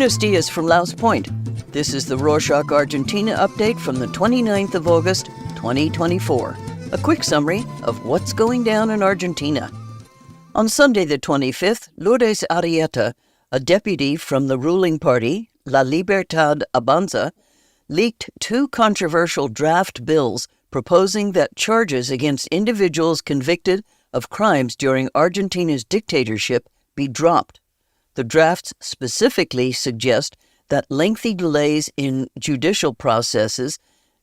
Buenos dias from Laos Point. This is the Rorschach Argentina update from the 29th of August, 2024. A quick summary of what's going down in Argentina. On Sunday the 25th, Lourdes Arrieta, a deputy from the ruling party, La Libertad Avanza, leaked two controversial draft bills proposing that charges against individuals convicted of crimes during Argentina's dictatorship be dropped. The drafts specifically suggest that lengthy delays in judicial processes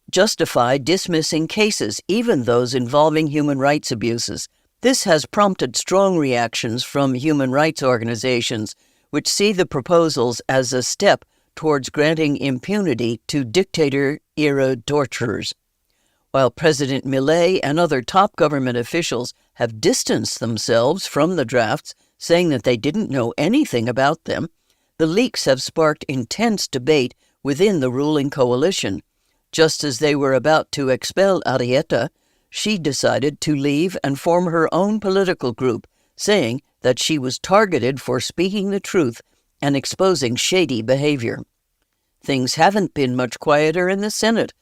justify dismissing cases, even those involving human rights abuses. This has prompted strong reactions from human rights organizations, which see the proposals as a step towards granting impunity to dictator-era torturers. While President Milei and other top government officials have distanced themselves from the drafts, saying that they didn't know anything about them, the leaks have sparked intense debate within the ruling coalition. Just as they were about to expel Arrieta, she decided to leave and form her own political group, saying that she was targeted for speaking the truth and exposing shady behavior. Things haven't been much quieter in the Senate.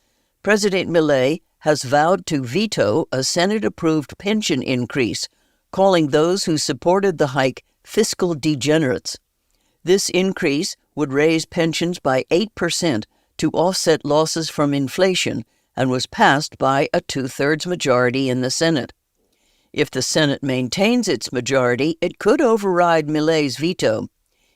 President Milei has vowed to veto a Senate-approved pension increase, calling those who supported the hike fiscal degenerates. This increase would raise pensions by 8% to offset losses from inflation and was passed by a two-thirds majority in the Senate. If the Senate maintains its majority, it could override Milei's veto.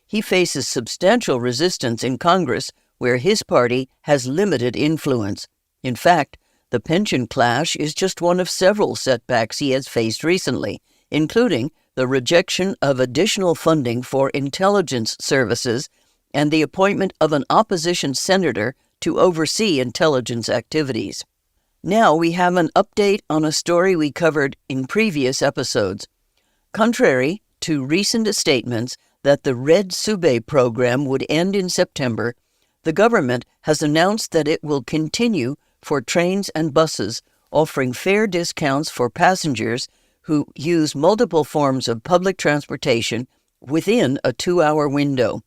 He faces substantial resistance in Congress, where his party has limited influence. In fact, the pension clash is just one of several setbacks he has faced recently, including the rejection of additional funding for intelligence services and the appointment of an opposition senator to oversee intelligence activities. Now we have an update on a story we covered in previous episodes. Contrary to recent statements that the Red SUBE program would end in September, the government has announced that it will continue for trains and buses, offering fare discounts for passengers who use multiple forms of public transportation within a 2-hour window.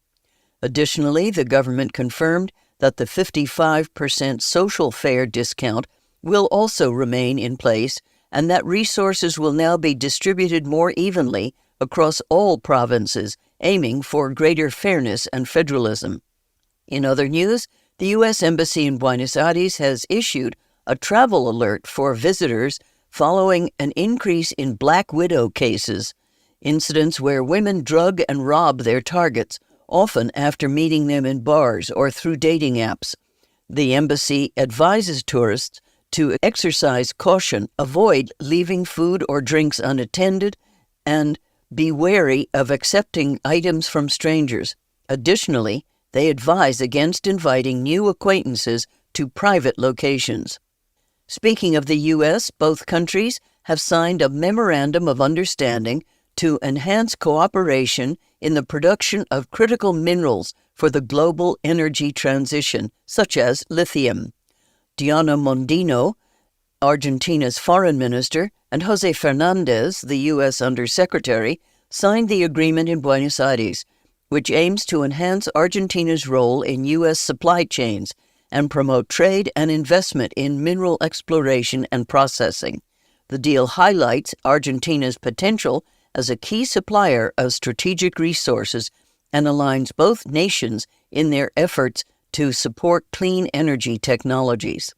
Additionally, the government confirmed that the 55% social fare discount will also remain in place and that resources will now be distributed more evenly across all provinces, aiming for greater fairness and federalism. In other news, the U.S. Embassy in Buenos Aires has issued a travel alert for visitors following an increase in Black Widow cases, incidents where women drug and rob their targets, often after meeting them in bars or through dating apps. The embassy advises tourists to exercise caution, avoid leaving food or drinks unattended, and be wary of accepting items from strangers. Additionally, they advise against inviting new acquaintances to private locations. Speaking of the U.S., both countries have signed a memorandum of understanding to enhance cooperation in the production of critical minerals for the global energy transition, such as lithium. Diana Mondino, Argentina's foreign minister, and Jose Fernandez, the U.S. undersecretary, signed the agreement in Buenos Aires, which aims to enhance Argentina's role in U.S. supply chains and promote trade and investment in mineral exploration and processing. The deal highlights Argentina's potential as a key supplier of strategic resources and aligns both nations in their efforts to support clean energy technologies.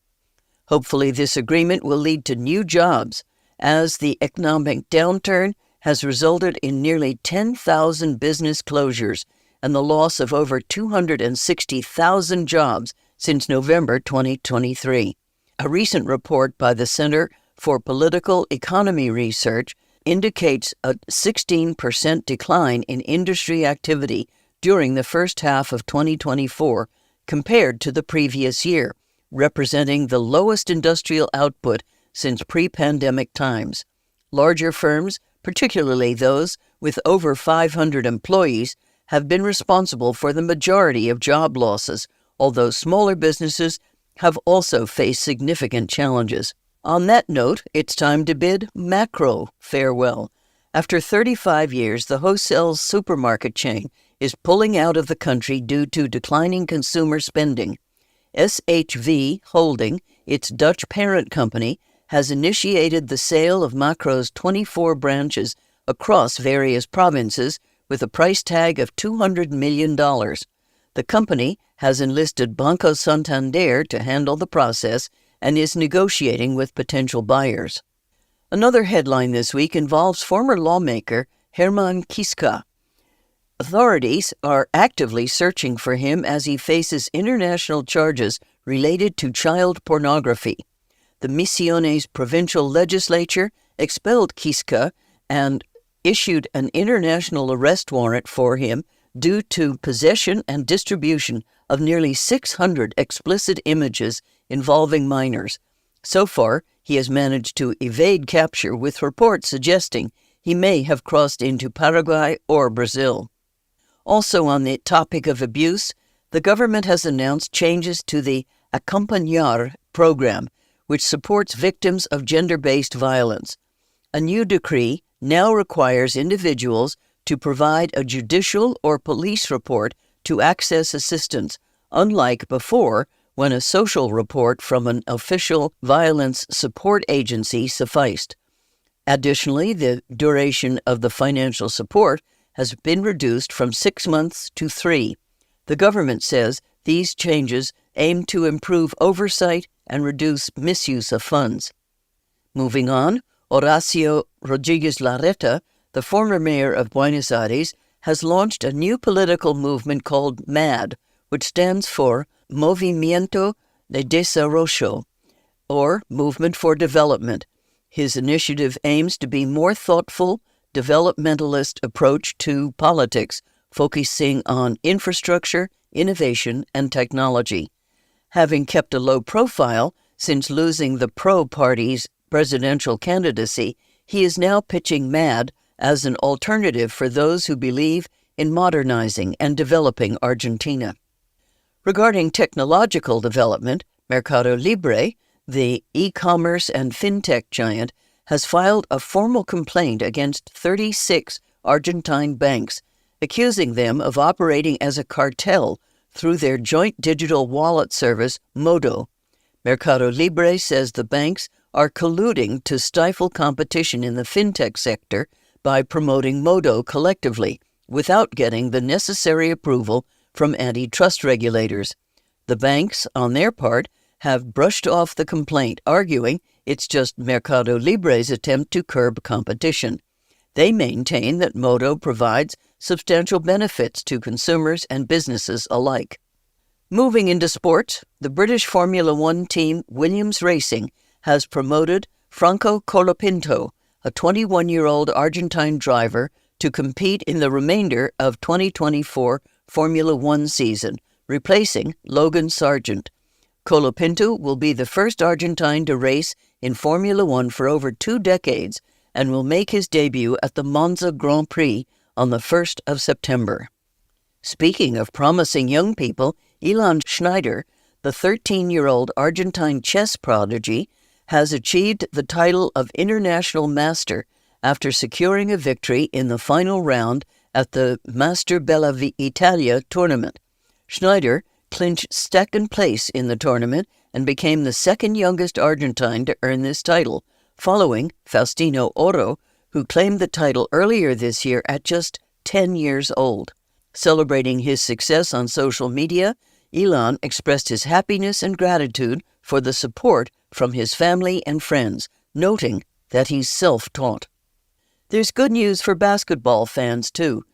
Hopefully, this agreement will lead to new jobs, as the economic downturn has resulted in nearly 10,000 business closures and the loss of over 260,000 jobs since November 2023. A recent report by the Center for Political Economy Research indicates a 16% decline in industry activity during the first half of 2024 compared to the previous year, representing the lowest industrial output since pre-pandemic times. Larger firms, particularly those with over 500 employees, have been responsible for the majority of job losses, although smaller businesses have also faced significant challenges. On that note, it's time to bid Makro farewell. After 35 years, the wholesale supermarket chain is pulling out of the country due to declining consumer spending. SHV Holding, its Dutch parent company, has initiated the sale of Makro's 24 branches across various provinces with a price tag of $200 million. The company has enlisted Banco Santander to handle the process and is negotiating with potential buyers. Another headline this week involves former lawmaker Herman Kiska. Authorities are actively searching for him as he faces international charges related to child pornography. The Misiones provincial legislature expelled Kiska and issued an international arrest warrant for him due to possession and distribution of nearly 600 explicit images involving minors. So far, he has managed to evade capture, with reports suggesting he may have crossed into Paraguay or Brazil. Also on the topic of abuse, the government has announced changes to the Acompañar program, which supports victims of gender-based violence. A new decree now requires individuals to provide a judicial or police report to access assistance, unlike before when a social report from an official violence support agency sufficed. Additionally, the duration of the financial support has been reduced from 6 months to 3. The government says these changes aim to improve oversight and reduce misuse of funds. Moving on, Horacio Rodriguez Larreta, the former mayor of Buenos Aires, has launched a new political movement called MAD, which stands for Movimiento de Desarrollo, or Movement for Development. His initiative aims to be more thoughtful, developmentalist approach to politics, focusing on infrastructure, innovation, and technology. Having kept a low profile since losing the Pro Party's presidential candidacy, he is now pitching MAD as an alternative for those who believe in modernizing and developing Argentina. Regarding technological development, Mercado Libre, the e-commerce and fintech giant, has filed a formal complaint against 36 Argentine banks, accusing them of operating as a cartel through their joint digital wallet service, Modo. Mercado Libre says the banks are colluding to stifle competition in the fintech sector by promoting Modo collectively, without getting the necessary approval from antitrust regulators. The banks, on their part, have brushed off the complaint, arguing it's just Mercado Libre's attempt to curb competition. They maintain that Modo provides substantial benefits to consumers and businesses alike. Moving into sports, the British Formula One team Williams Racing has promoted Franco Colapinto, a 21-year-old Argentine driver, to compete in the remainder of 2024 Formula One season, replacing Logan Sargent. Colapinto will be the first Argentine to race in Formula One for over 2 decades and will make his debut at the Monza Grand Prix on the 1st of September. Speaking of promising young people, Ilan Schneider, the 13-year-old Argentine chess prodigy, has achieved the title of International Master after securing a victory in the final round at the Master Bella Italia tournament. Schneider clinched second place in the tournament and became the second youngest Argentine to earn this title, following Faustino Oro, who claimed the title earlier this year at just 10 years old. Celebrating his success on social media, Ilan expressed his happiness and gratitude for the support from his family and friends, noting that he's self-taught. There's good news for basketball fans, too.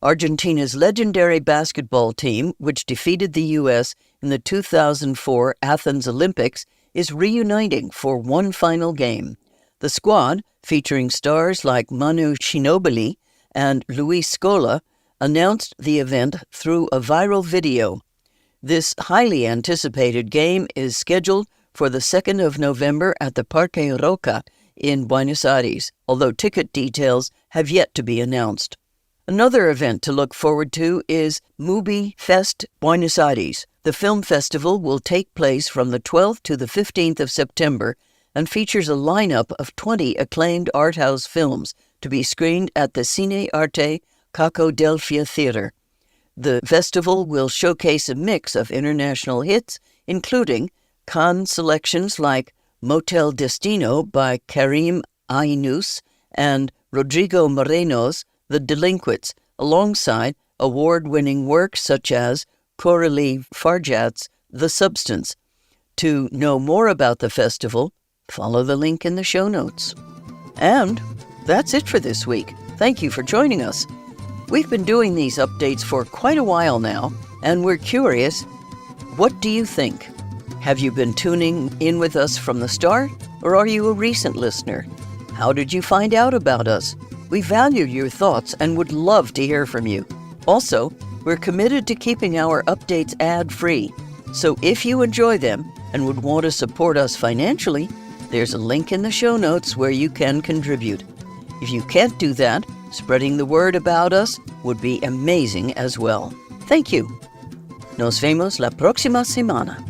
Argentina's legendary basketball team, which defeated the U.S. in the 2004 Athens Olympics, is reuniting for one final game. The squad, featuring stars like Manu Ginóbili and Luis Scola, announced the event through a viral video. This highly anticipated game is scheduled for the 2nd of November at the Parque Roca in Buenos Aires, although ticket details have yet to be announced. Another event to look forward to is MUBI Fest Buenos Aires. The film festival will take place from the 12th to the 15th of September and features a lineup of 20 acclaimed art house films to be screened at the Cine Arte Caco Delphia Theater. The festival will showcase a mix of international hits, including Cannes selections like Motel Destino by Karim Ainous and Rodrigo Moreno's The Delinquents, alongside award-winning works such as Coralie Farjat's The Substance. To know more about the festival, follow the link in the show notes. And that's it for this week. Thank you for joining us. We've been doing these updates for quite a while now, and we're curious, what do you think? Have you been tuning in with us from the start, or are you a recent listener? How did you find out about us? We value your thoughts and would love to hear from you. Also, we're committed to keeping our updates ad-free, so if you enjoy them and would want to support us financially, there's a link in the show notes where you can contribute. If you can't do that, spreading the word about us would be amazing as well. Thank you. Nos vemos la próxima semana.